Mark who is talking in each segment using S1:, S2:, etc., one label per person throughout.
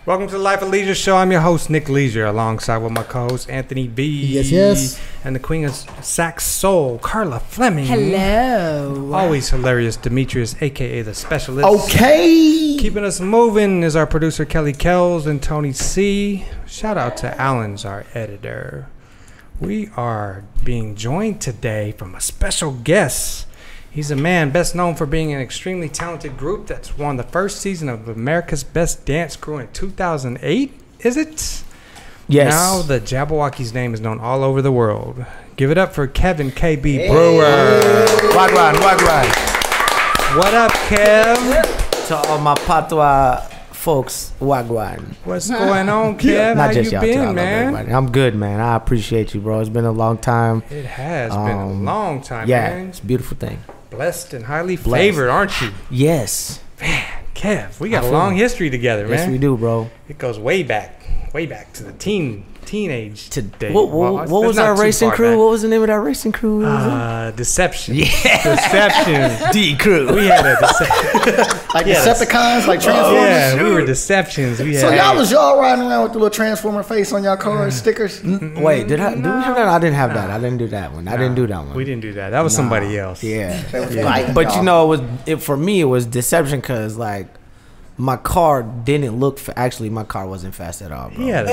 S1: Welcome to the Life of Leisure Show. I'm your host, Nick Leisure, alongside with my co-host, Anthony B.
S2: Yes.
S1: And the queen of sax soul, Carla Fleming.
S3: Hello.
S1: Always hilarious, Demetrius, a.k.a. The Specialist.
S2: Okay.
S1: Keeping us moving is our producer, Kelly Kells and Tony C. Shout out to Alan's, our editor. We are being joined today from a special guest. He's a man best known for being an extremely talented group that's won the first season of America's Best Dance Crew in 2008, is it?
S2: Yes.
S1: Now the Jabberwockee's name is known all over the world. Give it up for Kevin KB Brewer.
S2: Wagwan.
S1: What up, Kev?
S2: To all my patois folks, Wagwan.
S1: What's going on, Kev?
S2: Not
S1: How
S2: just
S1: you
S2: y'all,
S1: been, man?
S2: I'm good, man. I appreciate you, bro. It's been a long time.
S1: It has been a long time,
S2: yeah,
S1: man.
S2: it's a beautiful thing.
S1: Blessed and highly favored, aren't you?
S2: Yes.
S1: Man, Kev, we got a long history together, man.
S2: Yes, we do, bro.
S1: It goes way back to the teenage days.
S2: What was our racing crew? What was the name of that racing crew?
S1: Deception.
S2: Yeah.
S1: Deception.
S2: D crew.
S1: We had a deception.
S4: Like Decepticons, like Transformers.
S1: Yeah, we were Deceptions.
S4: So y'all riding around with the little Transformer face on y'all cars, stickers?
S2: Wait, do we have that? I didn't have that. I didn't do that one. I didn't do that one.
S1: We didn't do that. That was somebody else.
S2: Yeah. But you know, for me, it was deception because like my car didn't look. Actually, my car wasn't fast at all, bro.
S1: Yeah,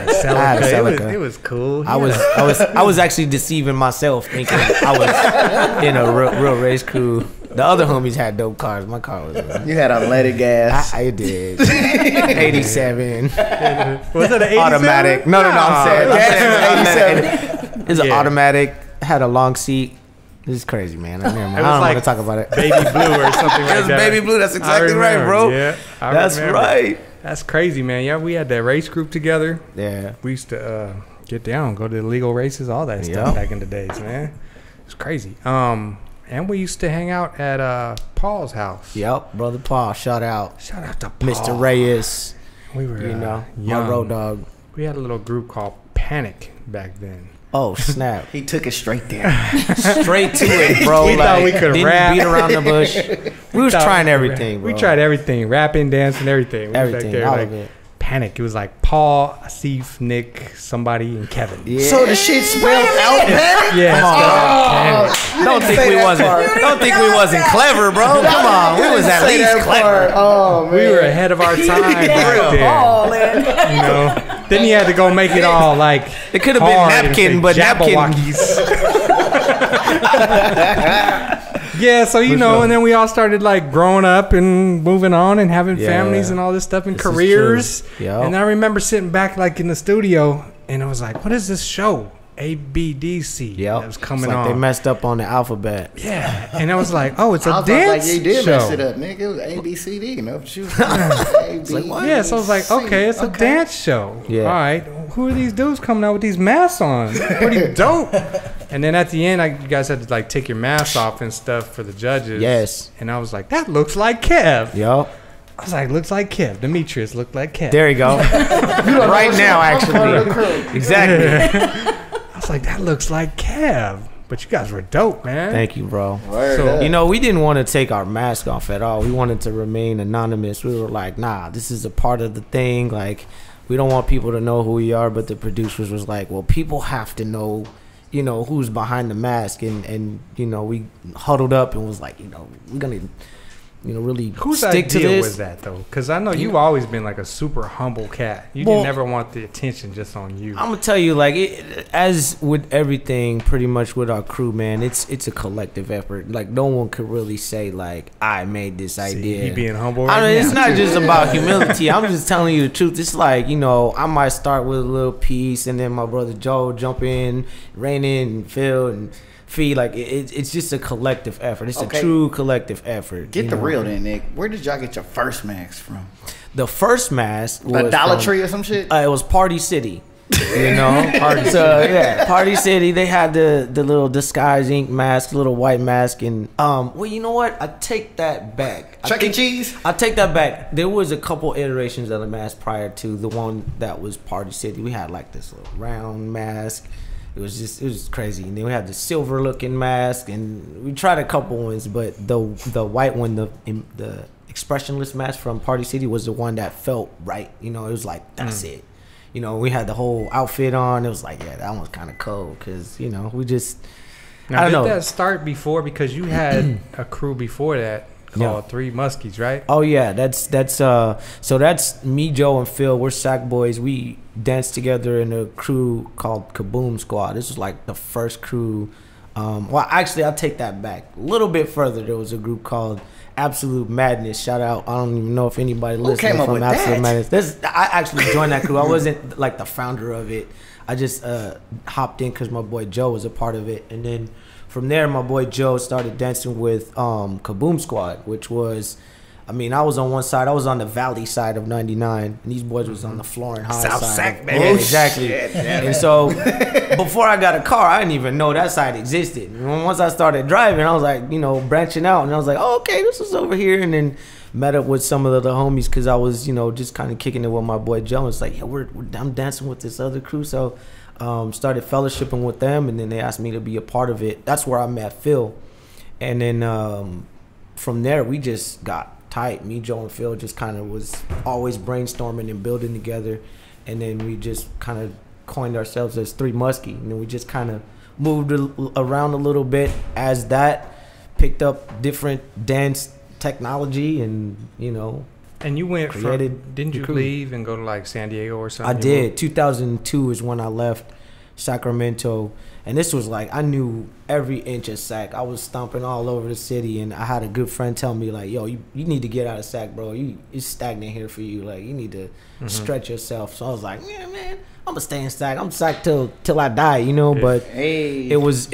S1: Celica. It was cool.
S2: I was actually deceiving myself, thinking I was in a real race crew. The other homies had dope cars. My car was.
S4: You had unleaded gas.
S2: I did. 87.
S1: Was it an 87?
S2: Automatic. No. I'm saying 87. It's an automatic. Had a long seat. This is crazy, man. I don't want to talk about it.
S1: Baby blue or something like that.
S2: It was baby blue. That's exactly right, bro.
S1: Yeah,
S2: that's right.
S1: That's crazy, man. Yeah, we had that race group together.
S2: Yeah.
S1: We used to get down, go to the legal races, all that stuff back in the days, man. It's crazy. And we used to hang out at Paul's house.
S2: Yep, brother Paul. Shout out
S1: to Paul.
S2: Mr. Reyes.
S1: We were,
S2: young. My road dog.
S1: We had a little group called Panic back then.
S2: Oh snap!
S4: He took it straight there,
S2: straight to it, bro.
S1: We thought we could rap,
S2: beat around the bush. We was trying everything, bro.
S1: We tried everything, rapping, dancing, everything. We
S2: everything,
S1: there,
S2: all
S1: like,
S2: of it.
S1: Panic. It was like Paul, Asif, Nick, somebody, and Kevin.
S2: Yeah.
S4: So the shit spelled out Panic.
S1: Yeah,
S4: Panic.
S2: Don't think we wasn't clever, bro. Come on, we was at least clever.
S4: Oh man,
S1: we were ahead of our time back then. You know. Then he had to go make it all like
S2: it could have been napkin, but
S1: Jabberwockee's. Yeah, so you know, and then we all started like growing up and moving on and having families and all this stuff and careers. And I remember sitting back like in the studio and it was like, what is this show? ABDC.
S2: Yeah,
S1: that was coming
S2: like
S1: on.
S2: They messed up on the alphabet.
S1: Yeah, and I was like, oh, it's a dance
S4: like, you did
S1: show.
S4: mess it up, nigga. It was ABCD, you know.
S1: Yeah, so I was like, okay, it's a dance show.
S2: Yeah.
S1: All right, who are these dudes coming out with these masks on? Pretty dope. And then at the end, you guys had to like take your masks off and stuff for the judges.
S2: Yes.
S1: And I was like, that looks like Kev.
S2: Yup.
S1: I was like, looks like Kev. Demetrius looked like Kev.
S2: There you go. Right now, actually. Exactly.
S1: I was like, that looks like Kev. But you guys were dope, man.
S2: Thank you, bro.
S1: So,
S2: you know, we didn't want to take our mask off at all. We wanted to remain anonymous. We were like, nah, this is a part of the thing. Like, we don't want people to know who we are. But the producers was like, well, people have to know, you know, who's behind the mask. And you know, we huddled up and was like, you know, we're going to, you know, really
S1: whose
S2: stick to this.
S1: idea was that, though? Because I know you've always been like a super humble cat. You didn't never want the attention just on you.
S2: I'm gonna tell you, like, as with everything, pretty much with our crew, man, it's a collective effort. Like, no one could really say like, I made this idea.
S1: He being humble.
S2: I mean, it's not just about humility. I'm just telling you the truth. It's like, you know, I might start with a little piece, and then my brother Joe jump in, Rain in, and Phil and Fee. Like, it's just a collective effort. It's a true collective effort.
S4: Get the real then, Nick. Where did y'all get your first mask from?
S2: The first mask was
S4: Dollar Tree or some shit?
S2: It was Party City. You know, Party City. They had the little Disguise Ink mask, little white mask, and well, you know what? I take that back.
S4: Chuck E. Cheese.
S2: I take that back. There was a couple iterations of the mask prior to the one that was Party City. We had like this little round mask. It was crazy. And then we had the silver looking mask, and we tried a couple ones, but the white one, the expressionless mask from Party City was the one that felt right. You know, it was like, that's it. You know, we had the whole outfit on. It was like, yeah, that one's kind of cold because, you know, we just,
S1: now,
S2: I don't know.
S1: Did that start before? Because you had a crew before that called Three Muskies, right?
S2: Oh, yeah. So that's me, Joe, and Phil. We're Sac Boys. We danced together in a crew called Kaboom Squad. This was like the first crew. Well, actually, I'll take that back. A little bit further, there was a group called Absolute Madness. Shout out. I don't even know if anybody listening from Absolute Madness. I actually joined that crew. I wasn't like the founder of it. I just hopped in because my boy Joe was a part of it. And then from there, my boy Joe started dancing with Kaboom Squad, which was, I mean, I was on one side. I was on the valley side of 99, and these boys was on the Florin High
S1: South
S2: side.
S1: Sac, baby.
S2: Yeah, exactly. Shit, and so before I got a car, I didn't even know that side existed. And once I started driving, I was like, you know, branching out, and I was like, oh, okay, this is over here. And then met up with some of the homies because I was, you know, just kind of kicking it with my boy Joe. It's like, yeah, I'm dancing with this other crew. So started fellowshipping with them, and then they asked me to be a part of it. That's where I met Phil. And then from there, we just got tight. Me, Joe, and Phil just kind of was always brainstorming and building together, and then we just kind of coined ourselves as Three Muskie, and then we just kind of moved around a little bit as that picked up different dance technology, and you know.
S1: And you went didn't you leave and go to like San Diego or something?
S2: I did. 2002 is when I left Sacramento. And this was like, I knew every inch of Sac. I was stomping all over the city, and I had a good friend tell me, like, yo, you need to get out of Sac, bro. It's stagnant here for you. Like, you need to stretch yourself. So I was like, yeah, man, I'm going to stay in Sac. I'm Sac till I die, you know? But it was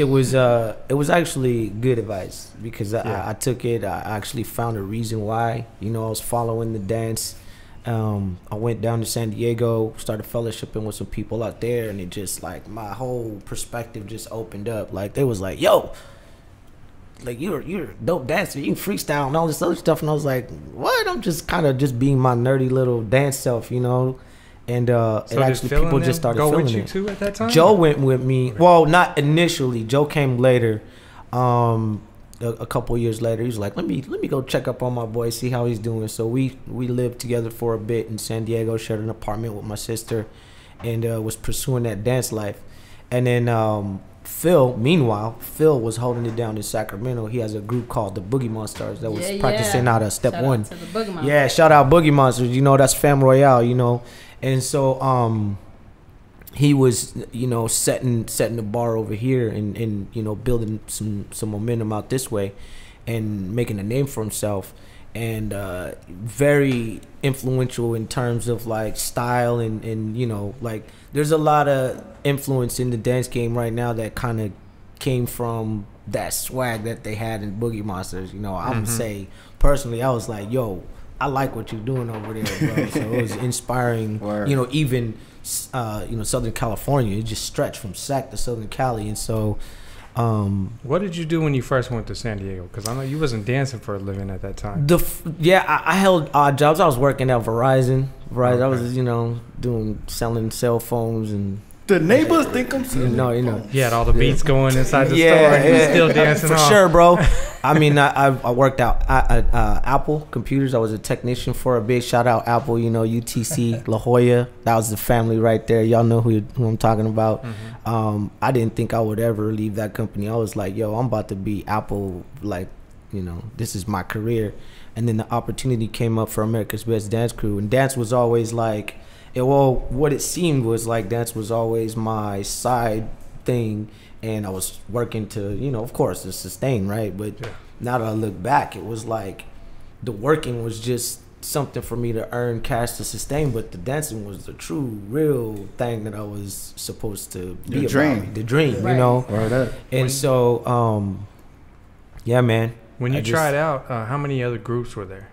S2: actually good advice because I took it. I actually found a reason why. You know, I was following the dance. I went down to San Diego, started fellowshipping with some people out there, and it just like my whole perspective just opened up. Like they was like, "Yo, like you're a dope dancer, you can freestyle and all this other stuff," and I was like, "What?" I'm just kind of just being my nerdy little dance self, you know. And
S1: so
S2: it actually people just started feeling
S1: with you
S2: it.
S1: too at that time?
S2: Joe went with me. Well, not initially. Joe came later. A couple of years later, he was like, let me go check up on my boy, see how he's doing. So we lived together for a bit in San Diego, shared an apartment with my sister, and was pursuing that dance life. And then Phil was holding it down in Sacramento. He has a group called the Boogie Monsters that was practicing out of Step One. Yeah, shout out Boogie Monsters. You know, that's Fam Royale, you know. And so he was, you know, setting the bar over here and you know, building some momentum out this way and making a name for himself, and very influential in terms of like style and you know, like there's a lot of influence in the dance game right now that kind of came from that swag that they had in Boogie Monsters. You know, I'm gonna say personally, I was like, yo, I like what you're doing over there, bro. So it was inspiring. You know, even you know, Southern California, it just stretched from Sac to Southern Cali. And so
S1: what did you do when you first went to San Diego? Because I know you wasn't dancing for a living at that time.
S2: I held odd jobs. I was working at Verizon.
S1: Okay.
S2: I was, you know, selling cell phones, and
S4: the neighbors think I'm saying.
S2: No, you know.
S1: You had all the beats going inside the store, and you was still dancing
S2: for sure, bro. I mean, I worked out at Apple Computers. I was a technician for a bit. Shout out Apple, you know, UTC, La Jolla. That was the family right there. Y'all know who I'm talking about. I didn't think I would ever leave that company. I was like, yo, I'm about to be Apple, like, you know, this is my career. And then the opportunity came up for America's Best Dance Crew. And dance was always like, what it seemed was like dance was always my side thing, and I was working to, you know, of course, to sustain, right? But now that I look back, it was like the working was just something for me to earn cash to sustain, but the dancing was the true, real thing that I was supposed to be about. The dream, right. You know? And so, yeah, man.
S1: When you tried out, how many other groups were there?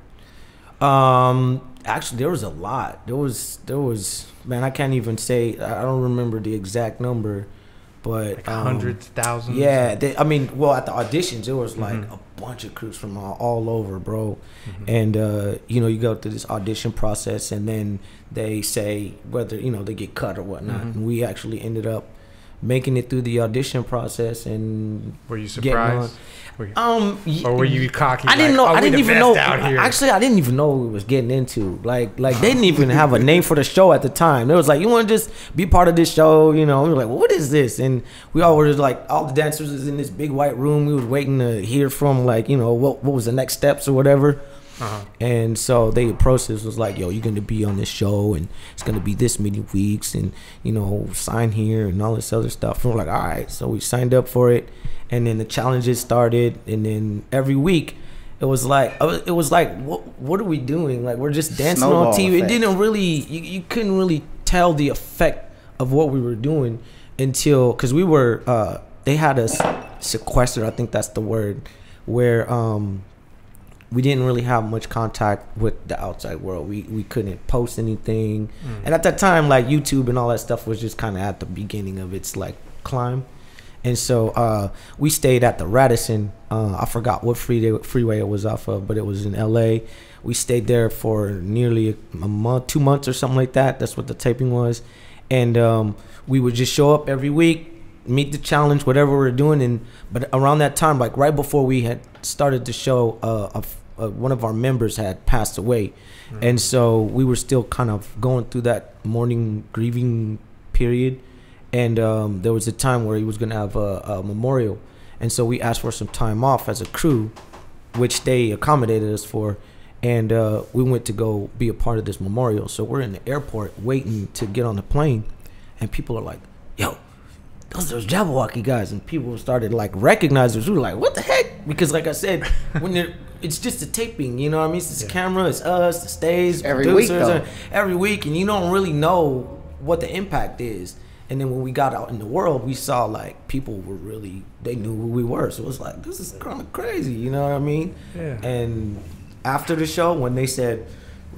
S2: Actually, there was a lot. There was, man, I can't even say, I don't remember the exact number, but
S1: like hundreds, thousands.
S2: Yeah, I mean, well, at the auditions, there was like a bunch of crews from all over, bro. And you know, you go through this audition process, and then they say whether, you know, they get cut or whatnot. And we actually ended up making it through the audition process. And
S1: were you surprised? Or were you cocky?
S2: I didn't know. I didn't even know.
S1: Actually,
S2: I didn't even know what we was getting into. Like they didn't even have a name for the show at the time. It was like, you want to just be part of this show, you know? We were like, well, what is this? And we all were like, all the dancers was in this big white room. We was waiting to hear from, like, you know, what was the next steps or whatever. And so they approached us, was like, yo, you're gonna be on this show and it's gonna be this many weeks, and, you know, sign here and all this other stuff. And we're like, all right. So we signed up for it, and then the challenges started, and then every week it was like what are we doing? Like, we're just dancing on TV. Effect. It didn't really, you couldn't really tell the effect of what we were doing until, because we were they had us sequestered, I think that's the word, where we didn't really have much contact with the outside world. We couldn't post anything. And at that time, like, YouTube and all that stuff was just kind of at the beginning of its, like, climb. And so we stayed at the Radisson. I forgot what freeway it was off of, but it was in LA. We stayed there for nearly a month, 2 months or something like that. That's what the taping was. And we would just show up every week, meet the challenge, whatever we were doing. But around that time, like right before we had started the show, one of our members had passed away. And so we were still kind of going through that mourning, grieving period. And there was a time where he was going to have a memorial. And so we asked for some time off as a crew, which they accommodated us for. And we went to go be a part of this memorial. So we're in the airport waiting to get on the plane. And people are like, yo, those Jabberwocky guys. And people started like recognizing us. We were like, what the heck? Because like I said, when it's just a taping, you know what I mean? It's this camera, it's us, the stage,
S4: every week,
S2: every week. And you don't really know what the impact is. And then when we got out in the world, we saw like people were really, they knew who we were. So it was like, this is kind of crazy, you know what I mean?
S1: Yeah.
S2: And after the show, when they said,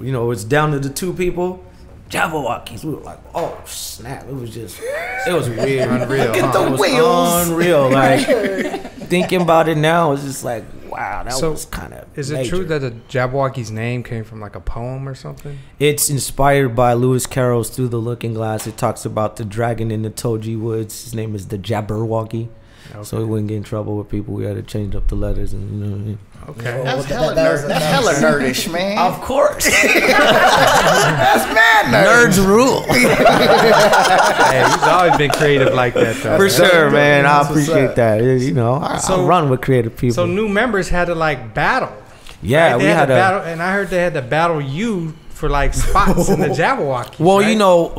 S2: you know, it's down to the 2 people, Jabberwockeez, we were like, oh snap! It was weird,
S1: unreal.
S4: Get the wheels.
S2: Unreal. Like thinking about it now, it's just like, wow, that was kind of.
S1: Is it true that the Jabberwockeez name came from like a poem or something?
S2: It's inspired by Lewis Carroll's Through the Looking Glass. It talks about the dragon in the Toji Woods. His name is the Jabberwocky. Okay. So we wouldn't get in trouble with people. We had to change up the letters, and you know what I mean?
S1: Okay.
S4: That's hella nerdish, man.
S2: Of course.
S4: That's mad nerd.
S2: Nerds rule.
S1: Hey, he's always been creative like that, though.
S2: For sure, man. I appreciate that. You know, I run with creative people.
S1: So new members had to like battle.
S2: Yeah,
S1: right?
S2: we had to
S1: battle, and I heard they had to battle you for like spots in the Jabberwocky.
S2: Well,
S1: right?
S2: you know,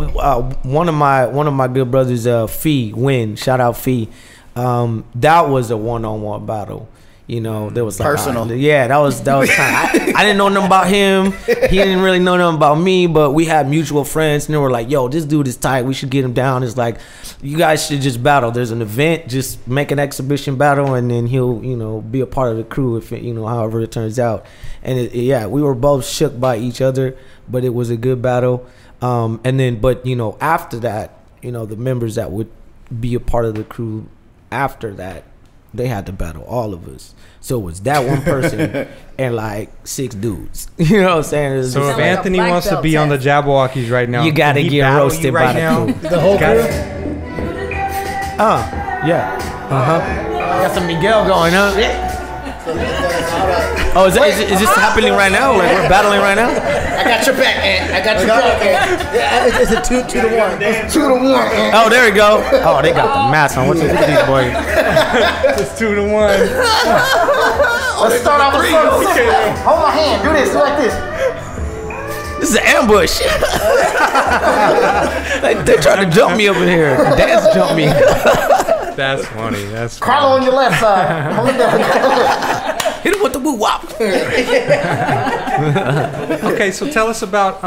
S2: one of my good brothers, Fee, Win, shout out Fee. That was a one-on-one battle. You know, there was like
S4: personal.
S2: That was kind of. I didn't know nothing about him. He didn't really know nothing about me. But we had mutual friends, and they were like, "Yo, this dude is tight. We should get him down." It's like, you guys should just battle. There's an event, just make an exhibition battle, and then he'll, you know, be a part of the crew if it, you know, however it turns out. And we were both shook by each other, but it was a good battle. And then, but you know, after that, you know, the members that would be a part of the crew after that, they had to battle all of us. So it was that one person and like 6 dudes. You know what I'm saying?
S1: So if Anthony wants to be on the Jabberwockeez right now,
S2: you gotta get roasted by the crew.
S4: The whole crew?
S2: Yeah. Got some Miguel going, huh? Oh, is this happening right now? Like we're battling right now?
S4: I got your back, Ant. I got your back, Ant. It's a 2 to 1. It's 2 to 1, Ant.
S2: Oh, there we go. Oh, they got the mask on. What's with these boys?
S1: It's 2 to 1.
S4: Let's start off with hold my hand. Do this. Do like this.
S2: This is an ambush. they tried to jump me over here. Dance jump me.
S1: That's funny. That's funny.
S4: Carlo on your left side. Hold it down.
S2: Hit him with the woo wop.
S1: Okay, so tell us about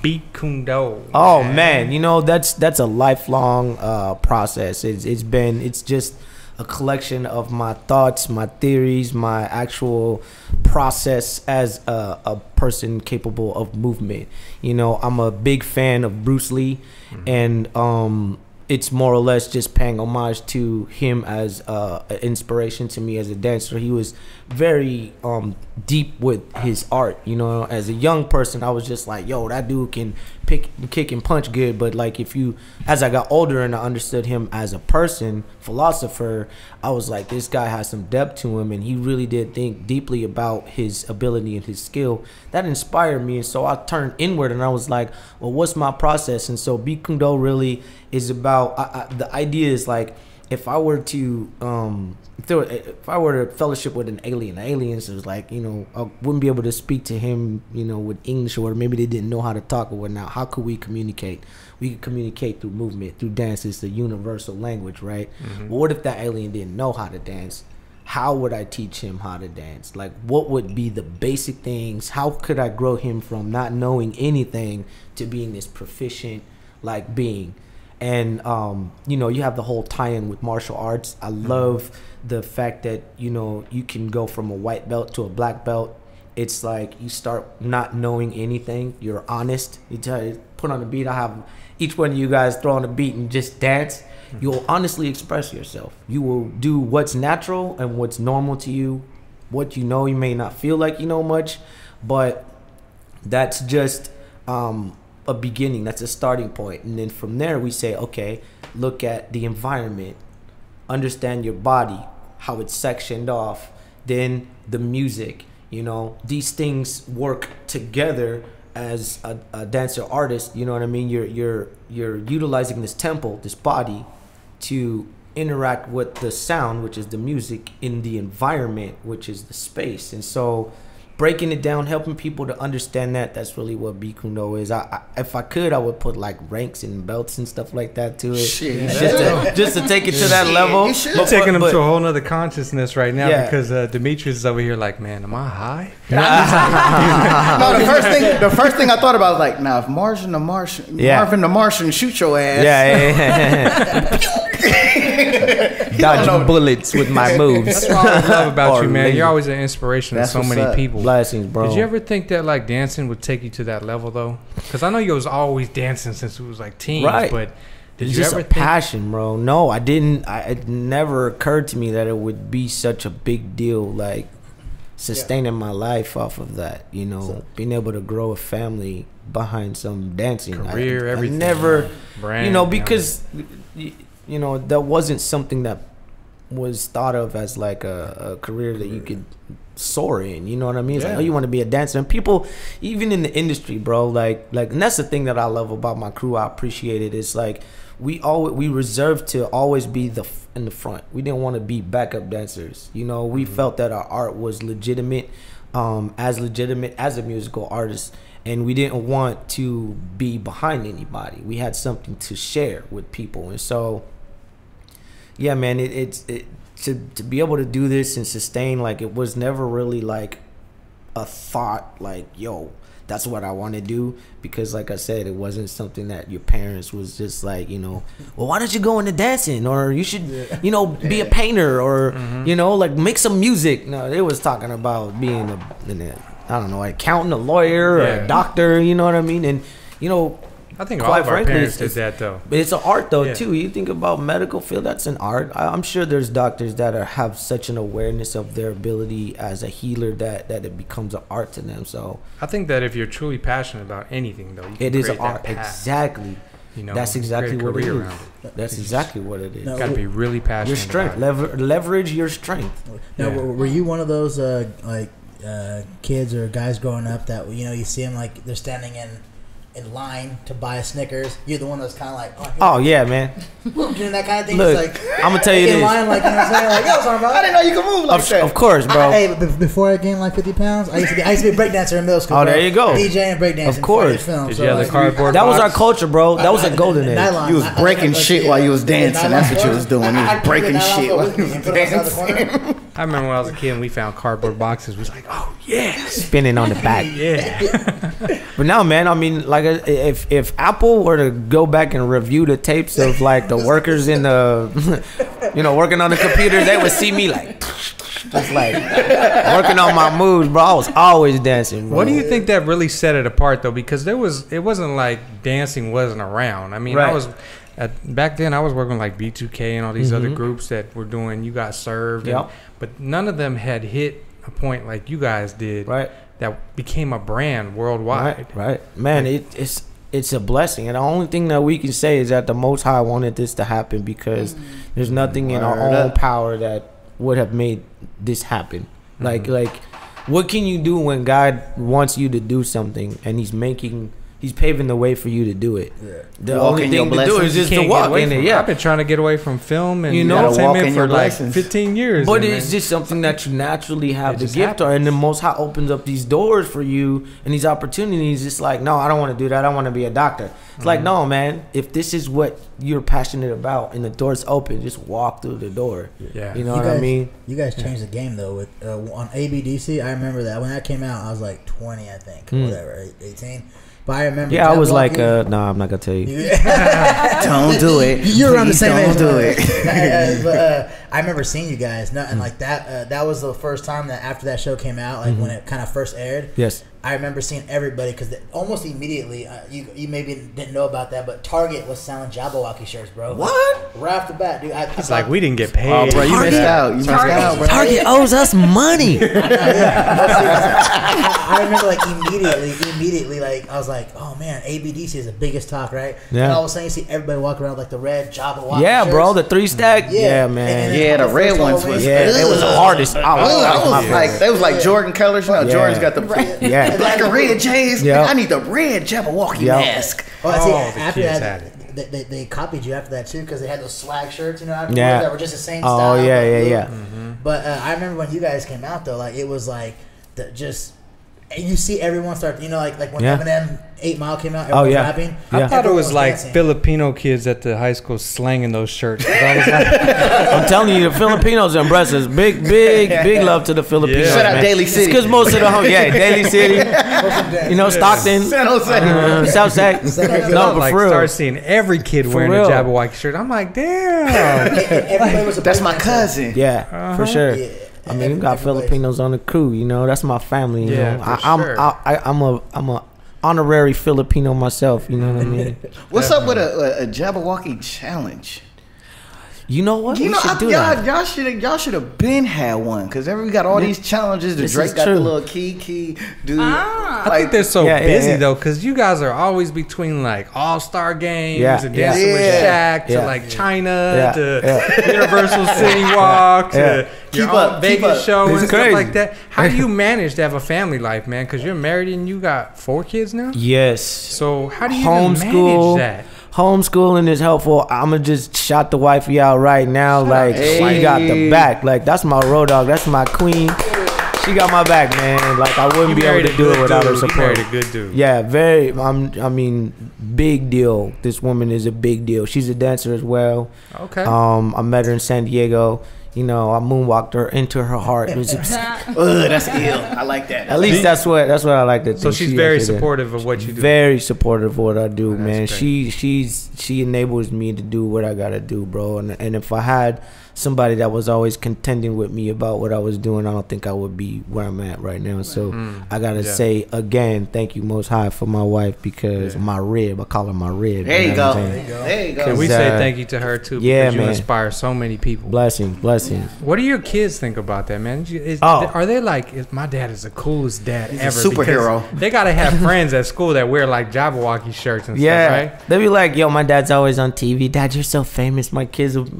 S1: Beat Kundo.
S2: Oh man, you know that's a lifelong process. It's just a collection of my thoughts, my theories, my actual process as a person capable of movement. You know, I'm a big fan of Bruce Lee, and it's more or less just paying homage to him as an inspiration to me as a dancer. He was very deep with his art. You know, as a young person, I was just like, yo, that dude can kick and punch good, but like if you, as I got older and I understood him as a person, philosopher, I was like, this guy has some depth to him, and he really did think deeply about his ability and his skill. That inspired me, and so I turned inward and I was like, well, what's my process? And so Bikundo really is about, the idea is like, if I were to fellowship with an alien, the aliens was like, you know, I wouldn't be able to speak to him, you know, with English, or maybe they didn't know how to talk or whatnot. How could we communicate? We could communicate through movement, through dance. It's the universal language, right? But what if that alien didn't know how to dance? How would I teach him how to dance? Like, what would be the basic things? How could I grow him from not knowing anything to being this proficient, like, being? And you know, you have the whole tie-in with martial arts. I love the fact that, you know, you can go from a white belt to a black belt. It's like you start not knowing anything. You're honest. You put on a beat. I have each one of you guys throw on a beat and just dance. You'll honestly express yourself. You will do what's natural and what's normal to you. What you know, you may not feel like you know much, but that's just a beginning. That's a starting point. And then from there we say, okay, look at the environment, understand your body, how it's sectioned off, then the music. You know, these things work together as a dancer artist. You know what I mean? You're utilizing this temple, this body, to interact with the sound, which is the music, in the environment, which is the space. And so breaking it down, helping people to understand that's really what Bikundo is. If I could, I would put like ranks and belts and stuff like that to it.
S4: Shit.
S2: Just to take it to that level.
S1: You're taking them to a whole nother consciousness right now, because Demetrius is over here like, man, am I high?
S4: No, the first thing I thought about was like, now if Marvin the Martian shoot your ass.
S2: Dodging bullets with my moves.
S1: That's what I love about you, man. You're always an inspiration to so many people.
S2: Blessings, bro.
S1: Did you ever think that like dancing would take you to that level though? Because I know you was always dancing since it was like teens,
S2: right?
S1: But did
S2: it's
S1: you
S2: just
S1: ever
S2: a passion, bro? No, I didn't. It never occurred to me that it would be such a big deal, like sustaining my life off of that. You know, being able to grow a family behind some dancing
S1: career, everything.
S2: I never,
S1: brand,
S2: you know, because you know, that wasn't something that was thought of as like a career that you could soar in. You know what I mean? It's like, oh, you want to be a dancer. And people, even in the industry, bro, like, and that's the thing that I love about my crew. I appreciate it. It's like we reserved to always be in the front. We didn't want to be backup dancers. You know, we felt that our art was legitimate as a musical artist. And we didn't want to be behind anybody. We had something to share with people. And so, yeah, man, to be able to do this and sustain, like, it was never really like a thought like, yo, that's what I want to do. Because like I said, it wasn't something that your parents was just like, you know, well, why don't you go into dancing, or you should, you know, be a painter, or you know, like make some music. No, they was talking about being I don't know, an accountant, a lawyer, or a doctor. You know what I mean? And you know,
S1: I think all of our parents did that though.
S2: But it's an art though too. You think about medical field, that's an art. I'm sure there's doctors that have such an awareness of their ability as a healer that it becomes an art to them. So
S1: I think that if you're truly passionate about anything though, you can
S2: it is an
S1: create
S2: art.
S1: that path.
S2: Exactly.
S1: You know,
S2: that's exactly what it is. That's exactly what it is.
S1: You got to be really passionate.
S2: Your strength, leverage your strength.
S3: Now, were you one of those kids or guys growing up that, you know, you see them like they're standing in line to buy a Snickers? You're the one that's kind of like,
S2: oh yeah, man,
S3: doing that kind of thing.
S2: Look,
S3: it's like,
S2: I'm gonna tell you
S3: in
S2: this.
S3: line, like, you know what I'm saying? Like, yo, sorry, bro.
S4: I didn't know you could move like that.
S2: Of course, bro.
S3: Hey, before I gained like 50 pounds, I used to be a breakdancer in middle school.
S2: Oh, there you go.
S3: DJ and breakdancing.
S2: Of course.
S3: Film,
S1: Did you have the cardboard
S2: That
S1: box?
S2: was our culture, bro. That was a golden age.
S4: You was breaking shit while you was dancing. That's what you was doing. You was breaking shit while you was dancing.
S1: I remember when I was a kid and we found cardboard boxes. We was like, oh yeah,
S2: spinning on the back.
S1: Yeah.
S2: But now, man, I mean, like, if Apple were to go back and review the tapes of like the workers in the, you know, working on the computers, they would see me like, just like working on my moves, bro. I was always dancing, bro.
S1: What do you think that really set it apart though? Because it wasn't like dancing wasn't around. I mean,
S2: right.
S1: Back then I was working like B2K and all these other groups that were doing You Got Served.
S2: Yep.
S1: But none of them had hit a point like you guys did.
S2: Right.
S1: That became a brand worldwide.
S2: Right. Man, it's it's a blessing. And the only thing that we can say is that the Most High wanted this to happen, because there's nothing in our own power that would have made this happen. Like what can you do when God wants you to do something and he's paving the way for you to do it? The only thing to do is just to walk in it.
S1: I've been trying to get away from film and
S4: entertainment
S1: for like 15 years.
S2: But it's just something that you naturally have the gift of, and the Most High opens up these doors for you and these opportunities. It's like, no, I don't want to do that. I want to be a doctor. It's like, no, man, if this is what you're passionate about and the door's open, just walk through the door.
S1: Yeah.
S2: You know what I mean?
S3: You guys changed the game, though, with on ABDC. I remember that. When that came out, I was like 20, I think, whatever, 18. But I remember.
S2: Yeah, I was like, no, I'm not gonna tell you.
S4: Don't do it.
S3: You're around the same age.
S4: Don't do it.
S3: But I remember seeing you guys, and like that. That was the first time that after that show came out, like when it kind of first aired.
S2: Yes.
S3: I remember seeing everybody, because almost immediately, you maybe didn't know about that, but Target was selling Jabberwocky shirts, bro.
S2: What?
S3: Right off the bat, dude.
S1: It's like we didn't get paid.
S4: Oh, bro, you missed out. You missed out, bro.
S2: Target owes us money.
S3: I remember like immediately, like I was like, oh man, ABDC is the biggest talk, right?
S2: Yeah.
S3: And all of a sudden you see everybody walking around like the red Jabberwocky
S2: Yeah,
S3: shirts.
S2: bro, the 3-stack. Yeah, man.
S4: Yeah, the red ones was.
S2: Yeah, it was the hardest.
S4: They was like Jordan colors. You know, Jordan's got the black and red J's. I need the red Jabberwocky mask.
S3: Oh, see,
S1: the
S3: after
S1: kids
S3: that,
S1: had
S3: they copied you after that too, because they had those swag shirts, you know, after
S2: Yeah.
S3: that were just the same
S2: Oh,
S3: style.
S2: yeah.
S3: But I remember when you guys came out though, like it was like just. And you see everyone start, you know, like when Eminem 8 Mile came out, everyone was rapping.
S1: I thought it was like dancing. Filipino kids at the high school slanging those shirts. I was like,
S2: I'm telling you, the Filipinos embrace us. Big love to the Filipinos.
S4: Shout out Daly City.
S2: Because most of the Daly City, you know, Stockton,
S4: San Jose,
S2: Southside. No, but
S1: like
S2: for real.
S1: start seeing every kid wearing a Jabberwocky shirt. I'm like, damn.
S4: That's my cousin.
S2: Yeah, for sure. Yeah. I mean, you got Filipinos on the crew, you know. That's my family, you know. I'm a honorary Filipino myself, you know what I mean?
S4: What's up with a Jabberwocky challenge?
S2: You know what?
S4: You know, y'all should have been had one, because we got all these challenges. The Drake got the little key dude.
S1: I think they're so busy though, because you guys are always between like All-Star games and Dancing with Shaq to like China to Universal City Walk to your own Vegas show and stuff like that. How do you manage to have a family life, man? Because you're married and you got 4 kids now.
S2: Yes.
S1: So how do you even manage that?
S2: Homeschooling is helpful. I'ma just shout the wifey out right now. She got the back. Like, that's my road dog. That's my queen. She got my back, man. Like, I wouldn't be able to do it without her support.
S1: You married a good dude.
S2: Yeah, I mean, big deal. This woman is a big deal. She's a dancer as well.
S1: Okay.
S2: I met her in San Diego. You know, I moonwalked her into her heart. It was
S4: that's ill. I like that.
S2: At least that's what I like to think.
S1: So she's very supportive of what you do.
S2: Very supportive of what I do, man. Great. She enables me to do what I gotta do, bro. And if I had somebody that was always contending with me about what I was doing, I don't think I would be where I'm at right now. So I gotta say again, thank you Most High for my wife, because my rib, I call her my rib.
S4: There you go.
S1: Can we say thank you to her too? Because you inspire so many people.
S2: Blessings.
S1: What do your kids think about that, man? Are they like, my dad is the coolest dad ever?
S4: A superhero.
S1: They gotta have friends at school that wear like Jabberwocky shirts and stuff, right?
S2: They be like, yo, my dad's always on TV. Dad, you're so famous. My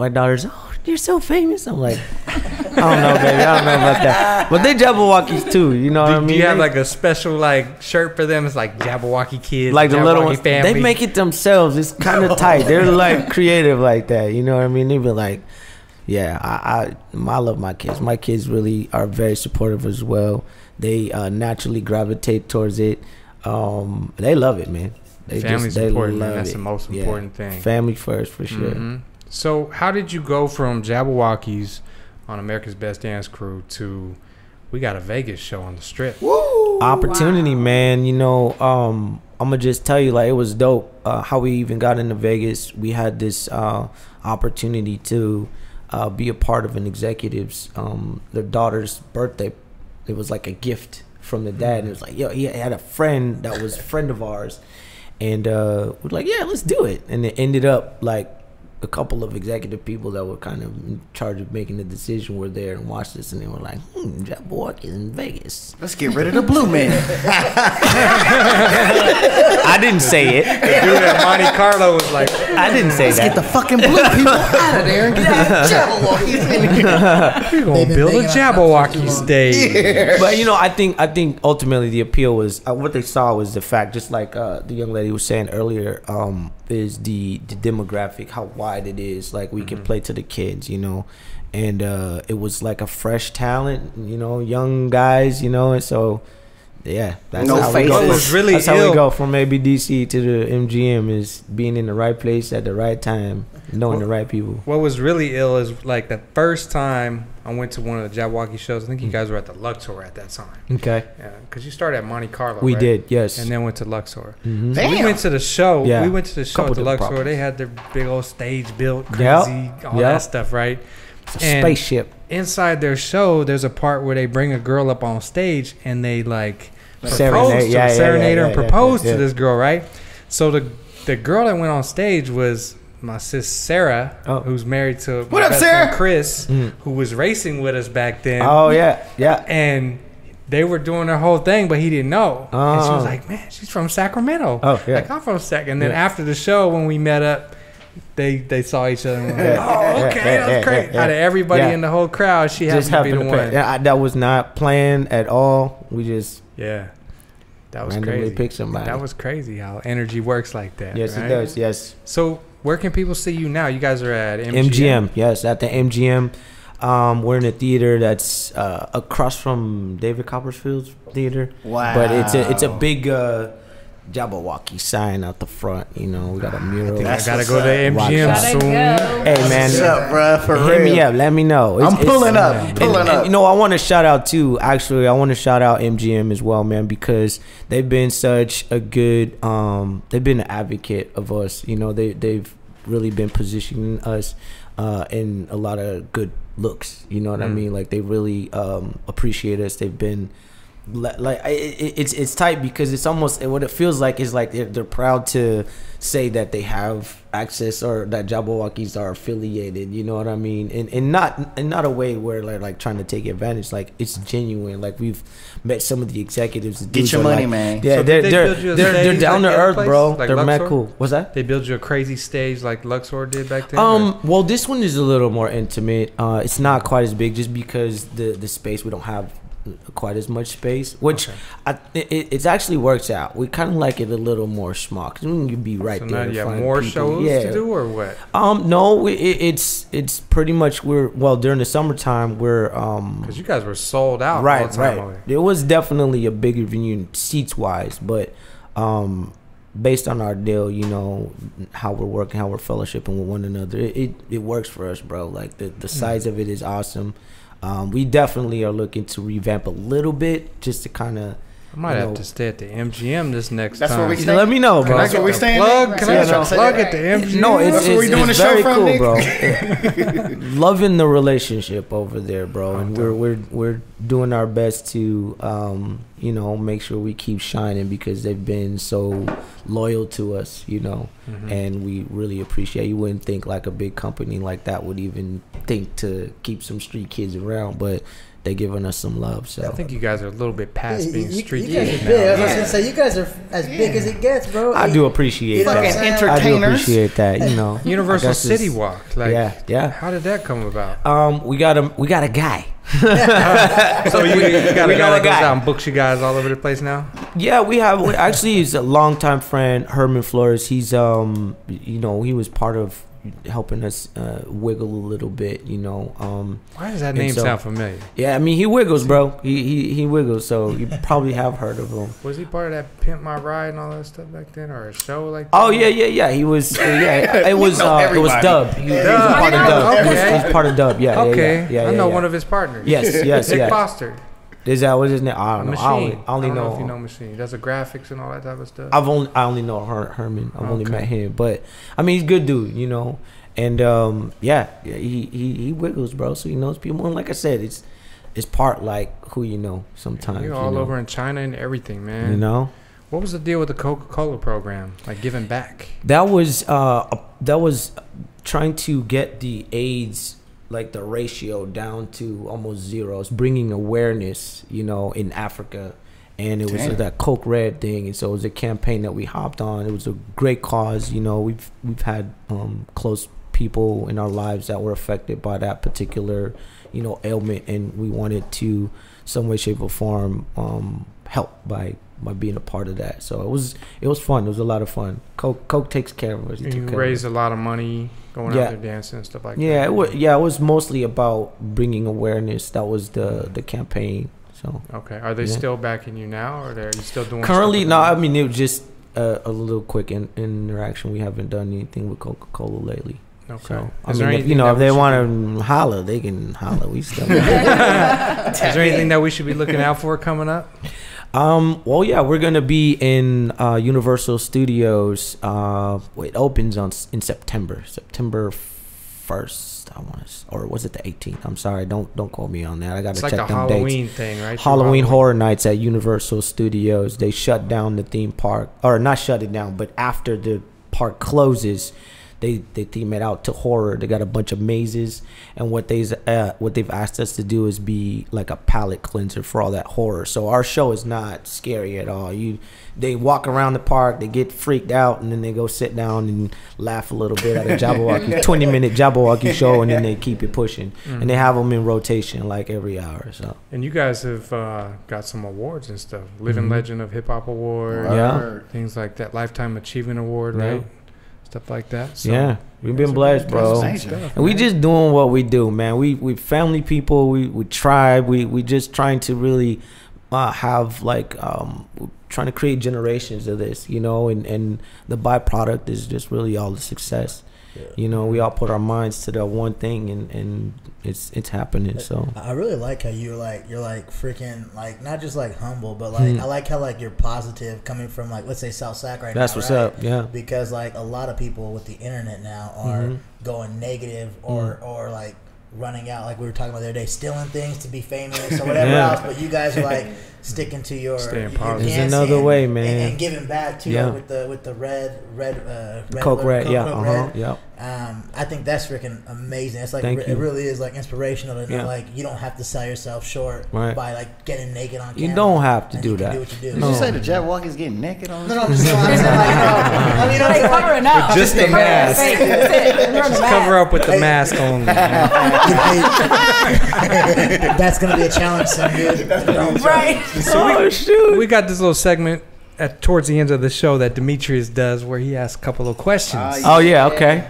S2: daughters, you're so famous. I'm like, I don't know, baby. I don't know about that. But they Jabberwockies too. You know what I mean?
S1: Do you have like a special like shirt for them? It's like Jabberwocky kids,
S2: like the little ones.
S1: Family.
S2: They make it themselves. It's kind of tight. They're like creative like that. You know what I mean? They be like, yeah, I love my kids. My kids really are very supportive as well. They naturally gravitate towards it. They love it, man.
S1: Family's important. That's the most important thing.
S2: Family first, for sure.
S1: Mm-hmm. So how did you go from Jabberwockies on America's Best Dance Crew to we got a Vegas show on the Strip?
S2: Woo! Opportunity, man. You know, I'm gonna just tell you, like, it was dope how we even got into Vegas. We had this opportunity to be a part of an executive's their daughter's birthday. It was like a gift from the dad, and it was like, yo, he had a friend that was a friend of ours, and we're like, yeah, let's do it. And it ended up like a couple of executive people that were kind of in charge of making the decision were there and watched this, and they were like, Jabberwock is in Vegas.
S4: Let's get rid of the blue man.
S2: I didn't say it.
S1: The dude at Monte Carlo was like,
S2: I didn't say
S4: Let's
S2: that.
S4: get the fucking blue people out of there and get the Jabberwockies in here.
S1: we're going to build a Jabberwocky stage.
S4: Yeah.
S2: But you know, I think ultimately the appeal was what they saw was the fact, just like the young lady was saying earlier, is the demographic, how wide it is. Like we can play to the kids, you know, and it was like a fresh talent, you know, young guys, you know, and so yeah, that's
S4: No
S2: how
S4: faces.
S2: we go.
S1: What was really
S2: That's how
S1: ill-
S2: we go from ABDC to the MGM, is being in the right place at the right time, knowing the right people.
S1: What was really ill is like the first time I went to one of the Jabberwocky shows. I think you guys were at the Luxor at that time.
S2: Okay,
S1: Yeah, because you started at Monte Carlo.
S2: we
S1: right?
S2: did, yes.
S1: And then went to Luxor.
S2: Mhm.
S4: Damn.
S1: We went to the show.
S2: Yeah.
S1: We went to the show
S2: Couple
S1: at the
S2: different
S1: Luxor.
S2: properties.
S1: They had their big old stage built,
S2: Yep.
S1: crazy, all
S2: Yep.
S1: that stuff, right?
S2: It's a
S1: And
S2: spaceship.
S1: inside their show, there's a part where they bring a girl up on stage and they like
S2: Serenade,
S1: propose to
S2: yeah, yeah,
S1: serenade her
S2: yeah,
S1: and
S2: yeah,
S1: propose
S2: yeah.
S1: to this girl, right? So the girl that went on stage was my sis Sarah,
S2: Oh.
S1: who's married to
S4: What
S1: my
S4: up,
S1: best
S4: Sarah?
S1: friend Chris,
S2: Mm.
S1: who was racing with us back then.
S2: Oh yeah, yeah.
S1: And they were doing their whole thing, but he didn't know. And she was
S2: Oh.
S1: like, "Man, she's from Sacramento."
S2: Oh, yeah.
S1: Like, I'm from Sac. And then
S2: Yeah.
S1: after the show, when we met up, they saw each other and were like,
S2: Yeah,
S1: "Oh,
S2: yeah,
S1: okay,
S2: yeah,
S1: that's great."
S2: yeah,
S1: Out of everybody
S2: yeah.
S1: in the whole crowd, she
S2: Just
S1: happened to be
S2: happened
S1: the
S2: to
S1: one.
S2: pick. Yeah, that was not planned at all. We just
S1: Yeah, that was
S2: randomly
S1: crazy.
S2: picked somebody.
S1: That was crazy how energy works like that.
S2: Yes,
S1: right?
S2: it does. Yes.
S1: So where can people see you now? You guys are at
S2: MGM. Yes, at the MGM. We're in a theater that's across from David Copperfield's theater.
S4: Wow.
S2: But it's a big Jabberwocky sign out the front. You know, we got a mural.
S1: I
S4: That's
S1: gotta
S4: what's
S1: go to
S4: up.
S1: MGM
S2: Gotta
S1: soon.
S2: Hey man,
S4: What's up, bro? For
S2: hit
S4: real.
S2: me up. Let me know.
S4: I'm pulling up. I'm
S2: And-
S4: pulling
S2: and,
S4: up.
S2: you know, I want to shout out too. Actually, I want to shout out MGM as well, man, because they've been such a good. They've been an advocate of us. You know, they've really been positioning us in a lot of good looks. You know what I mean? Like they really appreciate us. They've been like it's tight because it's almost what it feels like is like they're proud to say that they have access or that Jabberwockies are affiliated. You know what I mean? And not a way where they're like trying to take advantage. Like it's genuine. Like we've met some of the executives. The
S4: Get
S2: dudes
S4: your
S2: are
S4: money,
S2: like,
S4: man.
S2: Yeah,
S1: So did they build you a
S2: they're
S1: stage
S2: down
S1: like
S2: to
S1: the other
S2: earth,
S1: place?
S2: bro.
S1: Like
S2: They're mad
S1: Luxor?
S2: cool. What's that?
S1: They build you a crazy stage like Luxor did back then? or-
S2: Well, this one is a little more intimate. It's not quite as big just because the space, we don't have quite as much space, which
S1: Okay.
S2: it actually works out. We kind of like it a little more small because we can be right
S1: So
S2: there.
S1: now
S2: in
S1: you have
S2: front of
S1: more
S2: people.
S1: shows
S2: Yeah.
S1: to do or what?
S2: No, it's pretty much during the summertime we're
S1: Because you guys were sold out all the
S2: right.
S1: time over there.
S2: It was definitely a bigger venue seats wise, but based on our deal, you know, how we're working, how we're fellowshipping with one another, it works for us, bro. Like the size of it is awesome. We definitely are looking to revamp a little bit just to kind of.
S1: I might have to stay at the MGM this next
S4: That's
S1: time.
S4: where we stay.
S2: Let me know,
S1: Can
S2: bro.
S1: I
S4: That's
S1: get
S4: where we
S1: the
S4: staying,
S1: plug?
S4: Nick?
S1: Can
S4: Yeah,
S1: I get
S4: no.
S1: the plug at the MGM?
S2: No, it's
S4: That's where we doing the show
S2: very
S4: from,
S2: cool,
S4: Nick?
S2: bro. Loving the relationship over there, bro, and we're doing our best to you know, make sure we keep shining because they've been so loyal to us, you know, and we really appreciate. You wouldn't think like a big company like that would even think to keep some street kids around, but they giving us some love. So
S1: I think you guys are a little bit past being street
S3: you guys
S1: kids
S3: are big. I was
S1: now.
S3: gonna say you guys are as big as it gets, bro.
S2: I do appreciate
S3: You know what I'm
S2: that.
S3: saying?
S2: I do
S4: Entertainers.
S2: appreciate that. You know,
S1: Universal
S2: I guess it's-
S1: City Walk. Like,
S2: yeah.
S1: how did that come about?
S2: We got a guy.
S1: So you got a guy that goes
S2: guy.
S1: out and books you guys all over the place now?
S2: Yeah, we actually he's a longtime friend, Herman Flores. He's you know, he was part of helping us wiggle a little bit, you know.
S1: Why does that
S2: And
S1: name
S2: so-
S1: sound familiar?
S2: Yeah, I mean he wiggles, bro. He wiggles, so you probably have heard of him.
S1: Was he part of that Pimp My Ride and all that stuff back then, or a show like that?
S2: Oh yeah. He was it was
S4: everybody.
S2: Dub. He was
S1: Dub.
S2: part of Dub. He
S1: Okay.
S2: was part of Dub. Yeah.
S1: Okay,
S2: Yeah.
S1: I know
S2: yeah.
S1: one of his partners.
S2: Yes.
S1: Nick Foster.
S2: Is that what his name? I
S1: A
S2: don't know.
S1: Machine.
S2: I only
S1: don't know
S2: know.
S1: if you know Machine. He does the graphics and all that type of stuff.
S2: I only know Herman. I've only
S1: Okay.
S2: met him, but I mean he's a good dude, you know. And he wiggles, bro. So he knows people. And like I said, it's part like who you know. Sometimes
S1: You're all over in China and everything, man.
S2: You know,
S1: What was the deal with the Coca-Cola program? Like giving back?
S2: that was trying to get the AIDS, like the ratio down to almost zero. It's bringing awareness, you know, in Africa. And it was that Coke Red thing, and so it was a campaign that we hopped on. It was a great cause. You know, we've had close people in our lives that were affected by that particular, you know, ailment, and we wanted to, some way, shape, or form, help by being a part of that. So it was fun. It was a lot of fun. Coke takes care of us.
S1: You raised a lot of money going out there dancing and stuff like that.
S2: It was mostly about bringing awareness. That was the campaign. So
S1: okay, are they still backing you now, or are you still doing?
S2: Currently, no. I mean, it was just a little quick interaction. We haven't done anything with Coca-Cola lately. Okay. So, I mean, if they want to holler, they can holler. We still. Is
S1: there anything that we should be looking out for coming up?
S2: Well, yeah, we're gonna be in Universal Studios. It opens in September 1st. I want to, or was it the 18th? I'm sorry, don't quote me on that. I gotta check them dates. It's like a Halloween
S1: thing, right?
S2: Halloween Horror Nights at Universal Studios. They shut down the theme park, or not shut it down, but after the park closes, they theme it out to horror. They got a bunch of mazes, and what they've asked us to do is be like a palate cleanser for all that horror. So our show is not scary at all. They walk around the park, they get freaked out, and then they go sit down and laugh a little bit at a Jabberwocky 20-minute Jabberwocky show, and then they keep it pushing. And they have them in rotation like every hour. So.
S1: And you guys have got some awards and stuff. Living Legend of Hip Hop Award, things like that. Lifetime Achievement Award, right? Stuff like that. So
S2: we've been blessed, bro. And we just doing what we do, man. We family people. We tribe. We just trying to really have like trying to create generations of this, you know, and the byproduct is just really all the success. You know, we all put our minds to that one thing, and it's happening. So
S3: I really like how you're like freaking like not just like humble, but like I like how like you're positive coming from like, let's say, South Sac right now.
S2: That's what's up. Yeah,
S3: because like a lot of people with the internet now are going negative or like running out, like we were talking about the other day, stealing things to be famous or whatever else. But you guys are like sticking to your
S2: There's another way, man,
S3: and giving back to with the red
S2: Coke Red.
S3: I think that's freaking amazing. It's like it really is like inspirational to know like you don't have to sell yourself short by like getting naked on camera.
S2: You don't have to do that.
S3: Do what you do.
S4: Did you say the Jabberwockeez getting naked on?
S3: No, I'm just saying.
S5: Cover it up.
S1: Just the mask. Just cover up with the mask only.
S3: That's gonna be a challenge, son, dude.
S5: Right.
S1: So we got this little segment towards the end of the show that Demetrius does where he asks a couple of questions.
S4: Okay,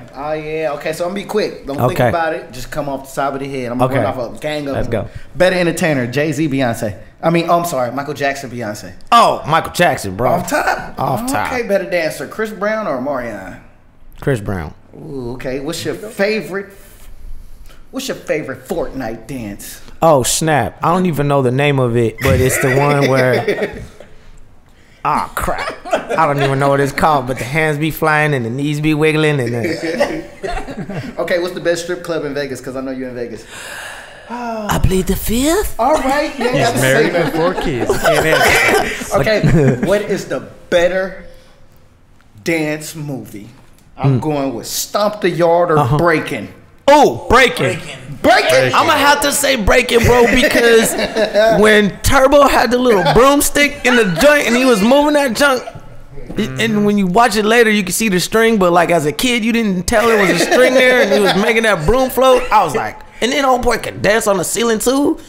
S4: so I'm gonna be quick. Don't think about it. Just come off the top of the head. I'm gonna run off a gang of them.
S2: Let's go.
S4: Better entertainer, Jay-Z, Beyonce. I'm sorry, Michael Jackson, Beyonce.
S2: Oh, Michael Jackson, bro.
S4: Off top?
S2: Top.
S4: Okay, better dancer, Chris Brown or Marion?
S2: Chris Brown.
S4: Ooh, okay. What's your favorite Fortnight dance?
S2: Oh, snap. I don't even know the name of it, but it's the one where... Oh, crap. I don't even know what it's called, but the hands be flying and the knees be wiggling. And
S4: Okay, what's the best strip club in Vegas? Because I know you're in Vegas.
S2: I plead the fifth.
S4: All right. Yeah,
S1: he's married with 4 kids.
S4: Okay, what is the better dance movie? I'm going with Stomp the Yard or Breaking.
S2: Oh, Breaking. I'm gonna have to say Breaking, bro, because when Turbo had the little broomstick in the joint and he was moving that junk, and when you watch it later, you can see the string, but like as a kid, you didn't tell there was a string there, and he was making that broom float. I was like, and then old boy could dance on the ceiling too.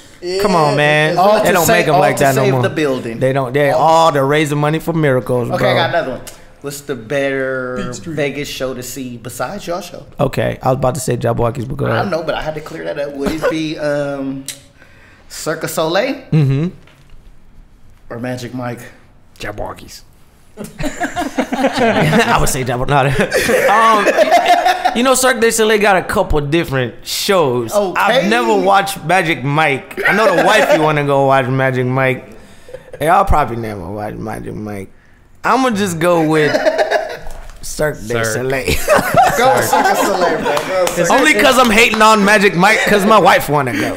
S2: Come on, man. They don't make them like that no more.
S4: The building.
S2: They don't. They're all to raise the money for miracles.
S4: Okay,
S2: bro.
S4: I got another one. What's the better Vegas show to see besides your show?
S2: Okay, I was about to say Jabberwockeez, but go ahead.
S4: I don't know, but I had to clear that up. Would it be Cirque du Soleil? Or Magic Mike?
S1: Jabberwockeez.
S2: I would say Jabberwockeez. You know, Cirque du Soleil got a couple different shows.
S4: Okay.
S2: I've never watched Magic Mike. I know the wifey want to go watch Magic Mike. Hey, I'll probably never watch Magic Mike. I'm gonna just go with Cirque du Soleil.
S4: Go with Cirque du Soleil, bro.
S2: Only because I'm hating on Magic Mike because my wife want to go.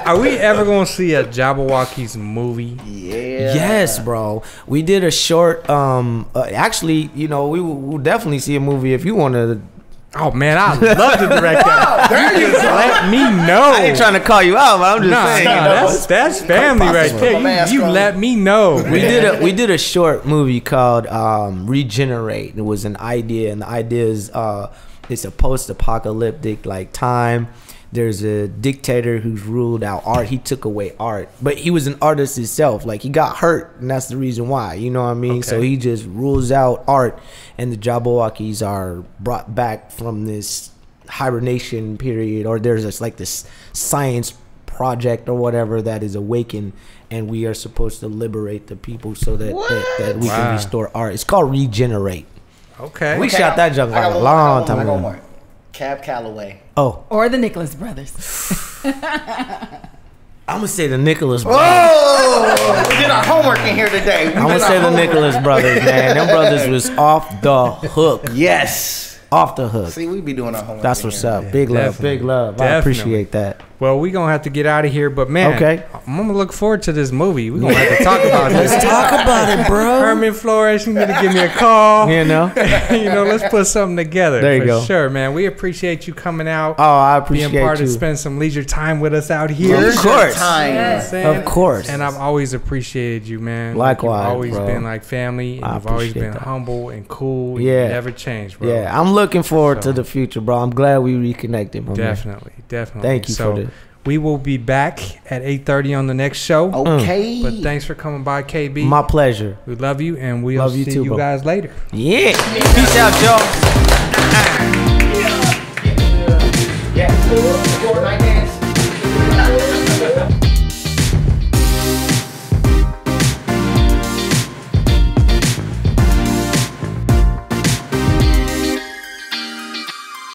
S1: Are we ever gonna see a Jabberwockeez movie?
S4: Yeah.
S2: Yes, bro. We did a short. Actually, you know, we will definitely see a movie if you want to
S1: Oh man, I'd love to direct that.
S4: There you
S1: Just
S4: go.
S1: let me know.
S2: I ain't trying to call you out, but I'm just saying.
S1: That's family right there. You let me know.
S2: We did a short movie called Regenerate. It was an idea, and the idea is it's a post-apocalyptic like time. There's a dictator who's ruled out art. He took away art, but he was an artist himself. Like he got hurt, and that's the reason why. You know what I mean?
S1: Okay.
S2: So he just rules out art, and the Jabbawockeez are brought back from this hibernation period, or there's this science project or whatever that is awakened, and we are supposed to liberate the people so that we can restore art. It's called Regenerate.
S1: Okay.
S2: We shot that junk like a long time ago.
S4: Cab Calloway.
S2: Oh,
S5: Or the Nicholas brothers.
S2: I'm gonna say the Nicholas brothers.
S4: Oh, we did our homework in here today.
S2: I'm gonna say the Nicholas brothers, man. Them brothers was off the hook.
S4: Yes.
S2: Off the hook.
S4: See, we be doing our homework.
S2: That's
S4: in
S2: what's
S4: here.
S2: up. Big love,
S1: Definitely.
S2: big love. I
S1: Definitely.
S2: appreciate that.
S1: Well, we gonna have to get out of here, but man,
S2: Okay.
S1: I'm gonna look forward to this movie. We gonna have to talk about this.
S2: Let's talk about it, bro.
S1: Herman Flores, you need to give me a call.
S2: You know?
S1: Let's put something together.
S2: There you
S1: for
S2: go.
S1: Sure, man. We appreciate you coming out.
S2: Oh, I appreciate
S1: being part
S2: you.
S1: of spend some leisure time with us out here.
S2: Of course.
S4: Time.
S1: You know what I'm saying?
S2: Of course.
S1: And I've always appreciated you, man.
S2: Likewise,
S1: You've always
S2: bro.
S1: been like family, and
S2: I
S1: you've always
S2: appreciate
S1: been
S2: that.
S1: humble and cool.
S2: Yeah.
S1: You never changed, bro.
S2: Yeah, I'm looking forward
S1: So-
S2: to the future, bro. I'm glad we reconnected, my man.
S1: Definitely.
S2: Thank you
S1: so
S2: for this.
S1: we will be back at 8:30 on the next show.
S4: Okay.
S1: But thanks for coming by, KB.
S2: My pleasure.
S1: We love you, and we'll
S2: Love you
S1: see
S2: too,
S1: you
S2: bro.
S1: guys later.
S2: Yeah. Peace out, y'all.
S4: Yes. Fortnight.